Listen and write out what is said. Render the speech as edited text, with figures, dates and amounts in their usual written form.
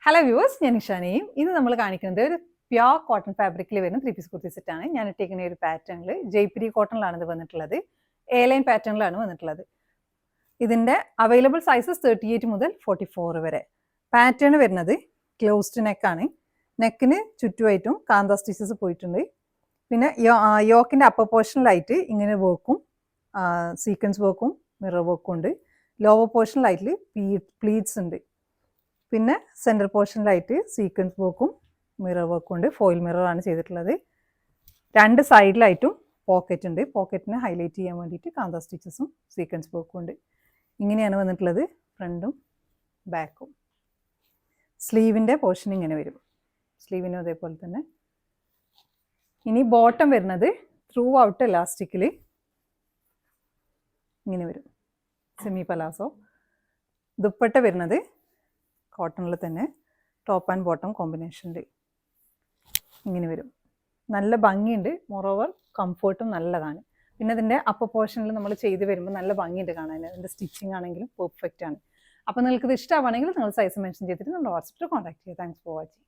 Hello viewers, ഞാൻ ഇഷാനയും. ഇന്ന് നമ്മൾ കാണിക്കുന്നത് ഒരു പ്യോർ കോട്ടൺ ഫാബ്രിക്കിൽ വരുന്ന 3 പീസ് കുർത്തി സെറ്റാണ്. ഞാൻ ഇട്ടേക്കുന്ന ഒരു പാറ്റേണിൽ ജയ്പുരി കോട്ടണിലാണ് ഇത് വന്നിട്ടുള്ളത്. എ ലൈൻ പാറ്റേണിലാണ് വന്നിട്ടുള്ളത്. ഇതിൻ്റെ അവൈലബിൾ സൈസസ് 38 മുതൽ 44 വരെ. പാറ്റേൺ വരുന്നത് ക്ലോസ്ഡ് നെക്കാണ്. നെക്കിന് ചുറ്റുമായിട്ടും കാന്ത സ്റ്റിച്ചസ് പോയിട്ടുണ്ട്. പിന്നെ യോക്കിൻ്റെ അപ്പർ പോർഷനിലായിട്ട് ഇങ്ങനെ വർക്കും സീക്വൻസ് വർക്കും മിറർ വർക്കും ഉണ്ട്. ലോവർ പോർഷനിലായിട്ട് പ്ലീറ്റ്സ് ഉണ്ട്. പിന്നെ സെൻറ്റർ പോർഷനിലായിട്ട് സീക്വൻസ് വർക്കും മിറർ വർക്കും ഉണ്ട്. ഫോയിൽ മിററാണ് ചെയ്തിട്ടുള്ളത്. രണ്ട് സൈഡിലായിട്ടും പോക്കറ്റ് ഉണ്ട്. പോക്കറ്റിനെ ഹൈലൈറ്റ് ചെയ്യാൻ വേണ്ടിയിട്ട് കാന്ത സ്റ്റിച്ചസും സീക്വൻസ് വർക്കും ഉണ്ട്. ഇങ്ങനെയാണ് വന്നിട്ടുള്ളത് ഫ്രണ്ടും ബാക്കും. സ്ലീവിൻ്റെ പോർഷൻ ഇങ്ങനെ വരും. സ്ലീവിനും അതേപോലെ തന്നെ. ഇനി ബോട്ടം വരുന്നത് ത്രൂ ഔട്ട് എലാസ്റ്റിക്കിൽ ഇങ്ങനെ വരും. Semi palazzo. ദുപ്പട്ട വരുന്നത് കോട്ടണിൽ തന്നെ ടോപ്പ് ആൻഡ് ബോട്ടം കോമ്പിനേഷനിൽ ഇങ്ങനെ വരും. നല്ല ഭംഗിയുണ്ട്. മോറോവർ കംഫർട്ടും നല്ലതാണ്. പിന്നെ അതിൻ്റെ അപ്പർ പോർഷനിൽ നമ്മൾ ചെയ്ത് വരുമ്പോൾ നല്ല ഭംഗിയുണ്ട് കാണാൻ. അതിൻ്റെ സ്റ്റിച്ചിങ് ആണെങ്കിലും പെർഫെക്റ്റ് ആണ്. അപ്പോൾ നിങ്ങൾക്ക് ഇത് ഇഷ്ടമാണെങ്കിൽ നിങ്ങൾ സൈസ് മെൻഷൻ ചെയ്തിട്ട് നമ്മുടെ വാട്സപ്പിൽ കോൺടാക്ട് ചെയ്യുക. Thanks for watching.